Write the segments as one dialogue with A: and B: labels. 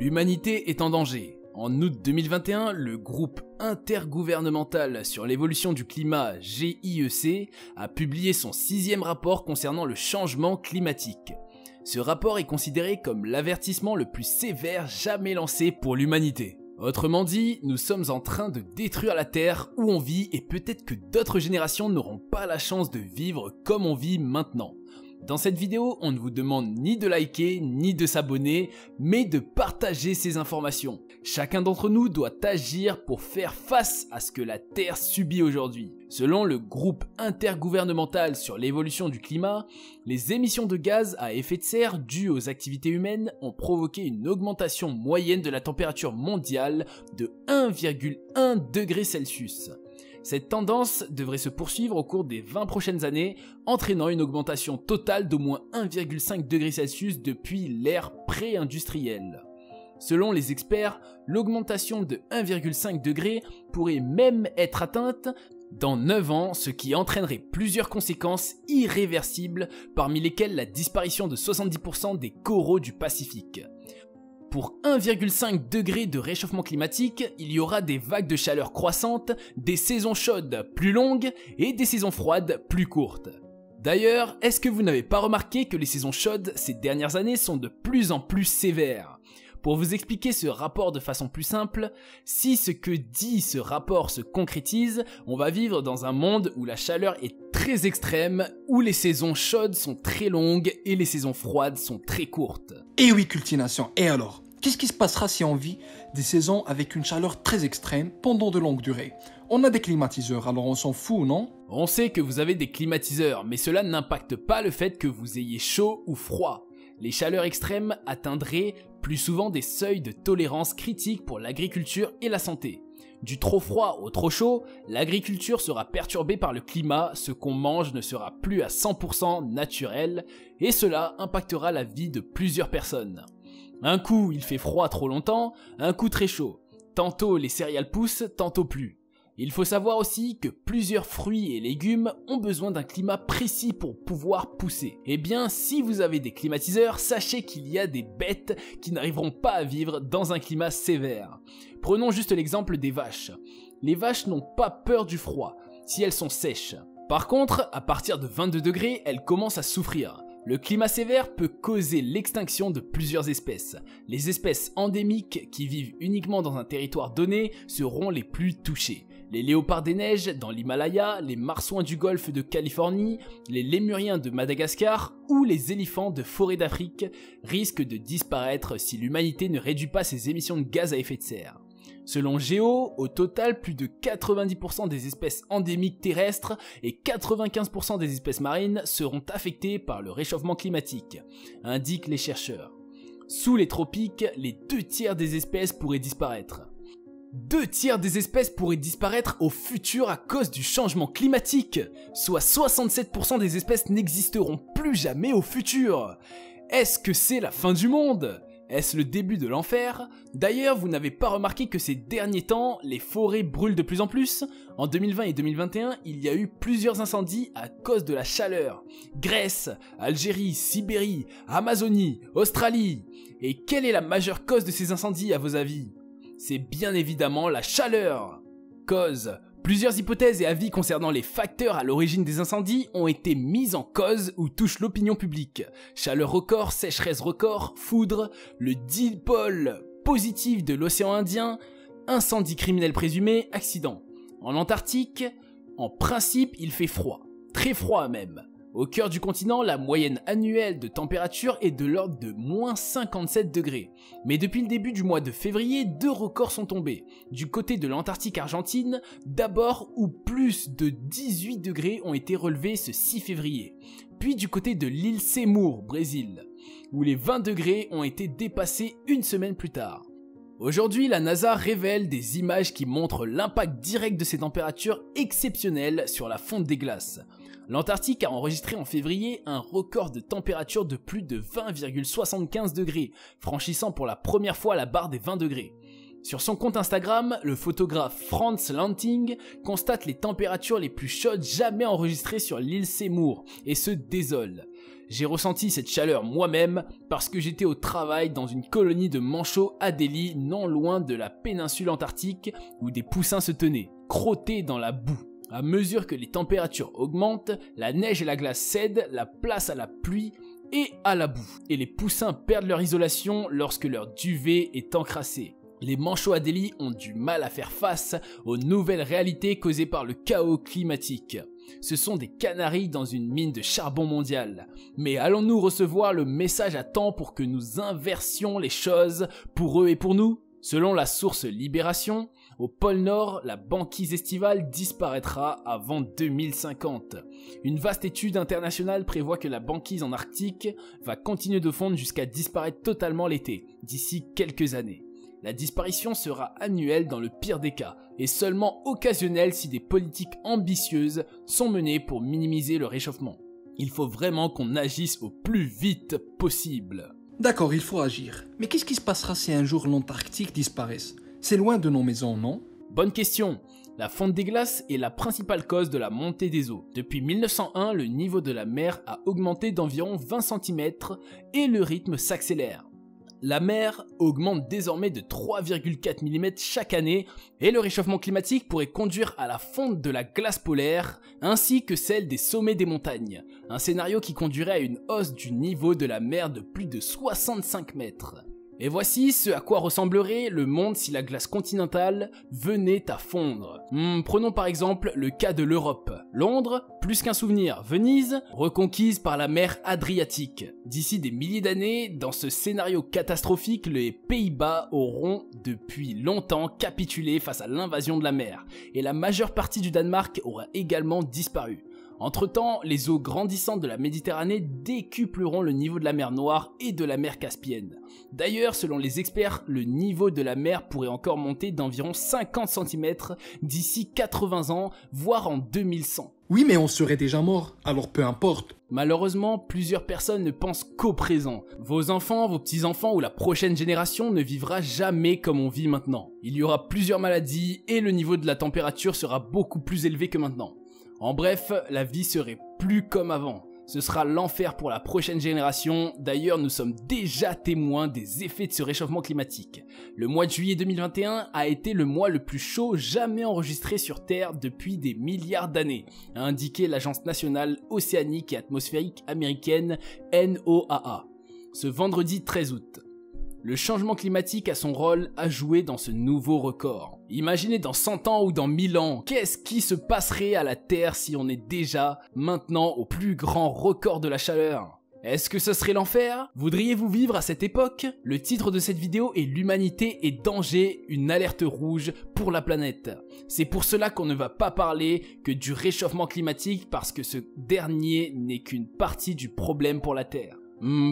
A: L'humanité est en danger. En août 2021, le groupe intergouvernemental sur l'évolution du climat GIEC a publié son 6e rapport concernant le changement climatique. Ce rapport est considéré comme l'avertissement le plus sévère jamais lancé pour l'humanité. Autrement dit, nous sommes en train de détruire la Terre où on vit et peut-être que d'autres générations n'auront pas la chance de vivre comme on vit maintenant. Dans cette vidéo, on ne vous demande ni de liker, ni de s'abonner, mais de partager ces informations. Chacun d'entre nous doit agir pour faire face à ce que la Terre subit aujourd'hui. Selon le groupe intergouvernemental sur l'évolution du climat, les émissions de gaz à effet de serre dues aux activités humaines ont provoqué une augmentation moyenne de la température mondiale de 1,1 degré Celsius. Cette tendance devrait se poursuivre au cours des 20 prochaines années, entraînant une augmentation totale d'au moins 1,5 degré Celsius depuis l'ère pré-industrielle. Selon les experts, l'augmentation de 1,5 degré pourrait même être atteinte dans 9 ans, ce qui entraînerait plusieurs conséquences irréversibles, parmi lesquelles la disparition de 70% des coraux du Pacifique. Pour 1,5 degré de réchauffement climatique, il y aura des vagues de chaleur croissantes, des saisons chaudes plus longues et des saisons froides plus courtes. D'ailleurs, est-ce que vous n'avez pas remarqué que les saisons chaudes ces dernières années sont de plus en plus sévères ? Pour vous expliquer ce rapport de façon plus simple, si ce que dit ce rapport se concrétise, on va vivre dans un monde où la chaleur est très extrême, où les saisons chaudes sont très longues et les saisons froides sont très courtes.
B: Et oui, Cultination, et alors ? Qu'est-ce qui se passera si on vit des saisons avec une chaleur très extrême pendant de longues durées ? On a des climatiseurs, alors on s'en fout, non ?
A: On sait que vous avez des climatiseurs, mais cela n'impacte pas le fait que vous ayez chaud ou froid. Les chaleurs extrêmes atteindraient plus souvent des seuils de tolérance critiques pour l'agriculture et la santé. Du trop froid au trop chaud, l'agriculture sera perturbée par le climat, ce qu'on mange ne sera plus à 100% naturel, et cela impactera la vie de plusieurs personnes. Un coup il fait froid trop longtemps, un coup très chaud. Tantôt les céréales poussent, tantôt plus. Il faut savoir aussi que plusieurs fruits et légumes ont besoin d'un climat précis pour pouvoir pousser. Eh bien, si vous avez des climatiseurs, sachez qu'il y a des bêtes qui n'arriveront pas à vivre dans un climat sévère. Prenons juste l'exemple des vaches. Les vaches n'ont pas peur du froid, si elles sont sèches. Par contre, à partir de 22 degrés, elles commencent à souffrir. Le climat sévère peut causer l'extinction de plusieurs espèces. Les espèces endémiques qui vivent uniquement dans un territoire donné seront les plus touchées. Les léopards des neiges dans l'Himalaya, les marsouins du golfe de Californie, les lémuriens de Madagascar ou les éléphants de forêt d'Afrique risquent de disparaître si l'humanité ne réduit pas ses émissions de gaz à effet de serre. Selon Géo, au total, plus de 90% des espèces endémiques terrestres et 95% des espèces marines seront affectées par le réchauffement climatique, indiquent les chercheurs. Sous les tropiques, les 2/3 des espèces pourraient disparaître. 2/3 des espèces pourraient disparaître au futur à cause du changement climatique, soit 67% des espèces n'existeront plus jamais au futur. Est-ce que c'est la fin du monde ? Est-ce le début de l'enfer ? D'ailleurs, vous n'avez pas remarqué que ces derniers temps, les forêts brûlent de plus en plus ? En 2020 et 2021, il y a eu plusieurs incendies à cause de la chaleur. Grèce, Algérie, Sibérie, Amazonie, Australie. Et quelle est la majeure cause de ces incendies à vos avis ? C'est bien évidemment la chaleur. Cause. Plusieurs hypothèses et avis concernant les facteurs à l'origine des incendies ont été mis en cause ou touchent l'opinion publique. Chaleur record, sécheresse record, foudre, le dipôle positif de l'océan Indien, incendie criminel présumé, accident. En Antarctique, en principe, il fait froid. Très froid même. Au cœur du continent, la moyenne annuelle de température est de l'ordre de moins 57 degrés. Mais depuis le début du mois de février, 2 records sont tombés. Du côté de l'Antarctique argentine, d'abord où plus de 18 degrés ont été relevés ce 6 février. Puis du côté de l'île Seymour, Brésil, où les 20 degrés ont été dépassés une semaine plus tard. Aujourd'hui, la NASA révèle des images qui montrent l'impact direct de ces températures exceptionnelles sur la fonte des glaces. L'Antarctique a enregistré en février un record de température de plus de 20,75 degrés, franchissant pour la première fois la barre des 20 degrés. Sur son compte Instagram, le photographe Franz Lanting constate les températures les plus chaudes jamais enregistrées sur l'île Seymour et se désole. J'ai ressenti cette chaleur moi-même parce que j'étais au travail dans une colonie de manchots à Delhi, non loin de la péninsule antarctique où des poussins se tenaient, crottés dans la boue. À mesure que les températures augmentent, la neige et la glace cèdent la place à la pluie et à la boue, et les poussins perdent leur isolation lorsque leur duvet est encrassé. Les manchots à Delhi ont du mal à faire face aux nouvelles réalités causées par le chaos climatique. Ce sont des canaris dans une mine de charbon mondiale. Mais allons-nous recevoir le message à temps pour que nous inversions les choses pour eux et pour nous ? Selon la source Libération, au pôle Nord, la banquise estivale disparaîtra avant 2050. Une vaste étude internationale prévoit que la banquise en Arctique va continuer de fondre jusqu'à disparaître totalement l'été, d'ici quelques années. La disparition sera annuelle dans le pire des cas, et seulement occasionnelle si des politiques ambitieuses sont menées pour minimiser le réchauffement. Il faut vraiment qu'on agisse au plus vite possible.
B: D'accord, il faut agir. Mais qu'est-ce qui se passera si un jour l'Antarctique disparaisse? C'est loin de nos maisons, non?
A: Bonne question. La fonte des glaces est la principale cause de la montée des eaux. Depuis 1901, le niveau de la mer a augmenté d'environ 20 cm et le rythme s'accélère. La mer augmente désormais de 3,4 mm chaque année et le réchauffement climatique pourrait conduire à la fonte de la glace polaire ainsi que celle des sommets des montagnes. Un scénario qui conduirait à une hausse du niveau de la mer de plus de 65 mètres. Et voici ce à quoi ressemblerait le monde si la glace continentale venait à fondre. Prenons par exemple le cas de l'Europe. Londres, plus qu'un souvenir. Venise, reconquise par la mer Adriatique. D'ici des milliers d'années, dans ce scénario catastrophique, les Pays-Bas auront depuis longtemps capitulé face à l'invasion de la mer. Et la majeure partie du Danemark aura également disparu. Entre-temps, les eaux grandissantes de la Méditerranée décupleront le niveau de la mer Noire et de la mer Caspienne. D'ailleurs, selon les experts, le niveau de la mer pourrait encore monter d'environ 50 cm d'ici 80 ans, voire en 2100.
B: Oui, mais on serait déjà mort, alors peu importe.
A: Malheureusement, plusieurs personnes ne pensent qu'au présent. Vos enfants, vos petits-enfants ou la prochaine génération ne vivra jamais comme on vit maintenant. Il y aura plusieurs maladies et le niveau de la température sera beaucoup plus élevé que maintenant. En bref, la vie serait plus comme avant. Ce sera l'enfer pour la prochaine génération. D'ailleurs, nous sommes déjà témoins des effets de ce réchauffement climatique. Le mois de juillet 2021 a été le mois le plus chaud jamais enregistré sur Terre depuis des milliards d'années, a indiqué l'Agence nationale océanique et atmosphérique américaine NOAA. Ce vendredi 13 août. Le changement climatique a son rôle à jouer dans ce nouveau record. Imaginez dans 100 ans ou dans 1000 ans, qu'est-ce qui se passerait à la Terre si on est déjà maintenant au plus grand record de la chaleur ? Est-ce que ce serait l'enfer ? Voudriez-vous vivre à cette époque ? Le titre de cette vidéo est l'humanité est danger, une alerte rouge pour la planète. C'est pour cela qu'on ne va pas parler que du réchauffement climatique parce que ce dernier n'est qu'une partie du problème pour la Terre.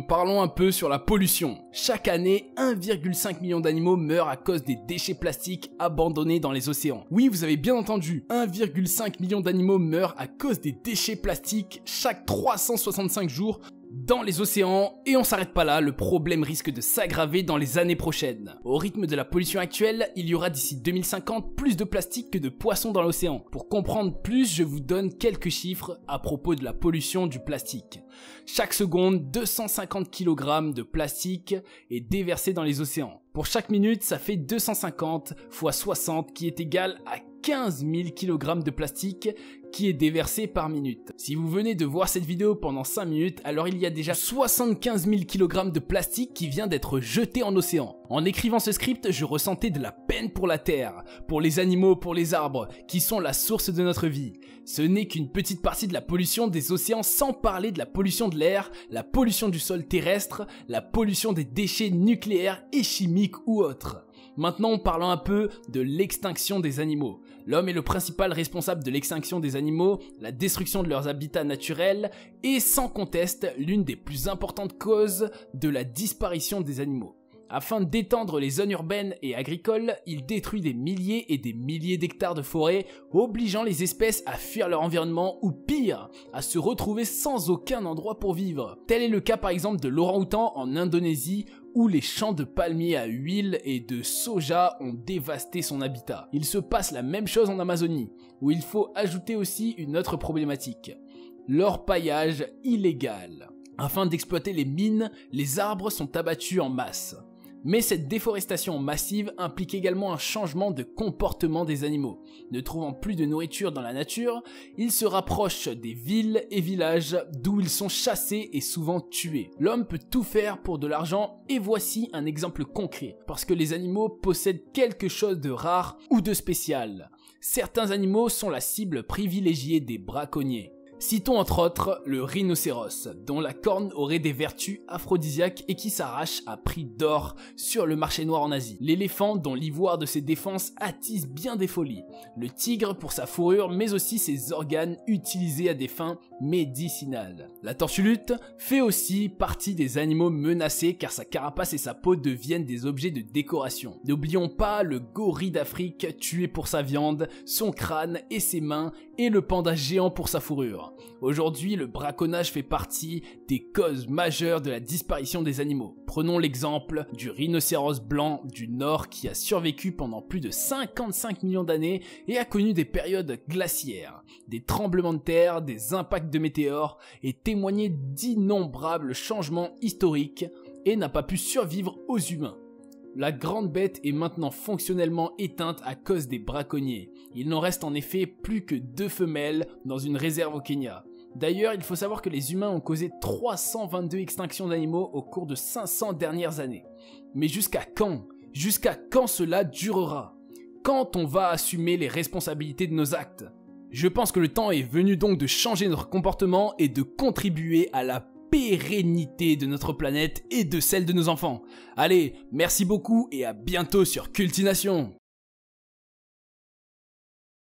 A: Parlons un peu sur la pollution. Chaque année, 1,5 million d'animaux meurent à cause des déchets plastiques abandonnés dans les océans. Oui, vous avez bien entendu, 1,5 million d'animaux meurent à cause des déchets plastiques chaque 365 jours dans les océans, et on s'arrête pas là, le problème risque de s'aggraver dans les années prochaines. Au rythme de la pollution actuelle, il y aura d'ici 2050 plus de plastique que de poissons dans l'océan. Pour comprendre plus, je vous donne quelques chiffres à propos de la pollution du plastique. Chaque seconde, 250 kg de plastique est déversé dans les océans. Pour chaque minute, ça fait 250 x 60 qui est égal à 15 000 kg de plastique qui est déversé par minute. Si vous venez de voir cette vidéo pendant 5 minutes, alors il y a déjà 75 000 kg de plastique qui vient d'être jeté en océan. En écrivant ce script, je ressentais de la peine pour la terre, pour les animaux, pour les arbres, qui sont la source de notre vie. Ce n'est qu'une petite partie de la pollution des océans, sans parler de la pollution de l'air, la pollution du sol terrestre, la pollution des déchets nucléaires et chimiques ou autres. Maintenant, parlons un peu de l'extinction des animaux. L'homme est le principal responsable de l'extinction des animaux, la destruction de leurs habitats naturels et sans conteste l'une des plus importantes causes de la disparition des animaux. Afin d'étendre les zones urbaines et agricoles, il détruit des milliers et des milliers d'hectares de forêt, obligeant les espèces à fuir leur environnement ou pire, à se retrouver sans aucun endroit pour vivre. Tel est le cas par exemple de l'orang-outan en Indonésie, où les champs de palmiers à huile et de soja ont dévasté son habitat. Il se passe la même chose en Amazonie, où il faut ajouter aussi une autre problématique, l'orpaillage illégal. Afin d'exploiter les mines, les arbres sont abattus en masse. Mais cette déforestation massive implique également un changement de comportement des animaux. Ne trouvant plus de nourriture dans la nature, ils se rapprochent des villes et villages d'où ils sont chassés et souvent tués. L'homme peut tout faire pour de l'argent et voici un exemple concret, parce que les animaux possèdent quelque chose de rare ou de spécial. Certains animaux sont la cible privilégiée des braconniers. Citons entre autres le rhinocéros, dont la corne aurait des vertus aphrodisiaques et qui s'arrache à prix d'or sur le marché noir en Asie. L'éléphant, dont l'ivoire de ses défenses attise bien des folies. Le tigre pour sa fourrure, mais aussi ses organes utilisés à des fins médicinales. La tortue-lutte fait aussi partie des animaux menacés car sa carapace et sa peau deviennent des objets de décoration. N'oublions pas le gorille d'Afrique tué pour sa viande, son crâne et ses mains, et le panda géant pour sa fourrure. Aujourd'hui, le braconnage fait partie des causes majeures de la disparition des animaux. Prenons l'exemple du rhinocéros blanc du Nord qui a survécu pendant plus de 55 millions d'années et a connu des périodes glaciaires, des tremblements de terre, des impacts de météores et témoigné d'innombrables changements historiques et n'a pas pu survivre aux humains. La grande bête est maintenant fonctionnellement éteinte à cause des braconniers. Il n'en reste en effet plus que 2 femelles dans une réserve au Kenya. D'ailleurs, il faut savoir que les humains ont causé 322 extinctions d'animaux au cours de 500 dernières années. Mais jusqu'à quand? Jusqu'à quand cela durera? Quand on va assumer les responsabilités de nos actes? Je pense que le temps est venu donc de changer notre comportement et de contribuer à la pérennité de notre planète et de celle de nos enfants. Allez, merci beaucoup et à bientôt sur Cultination.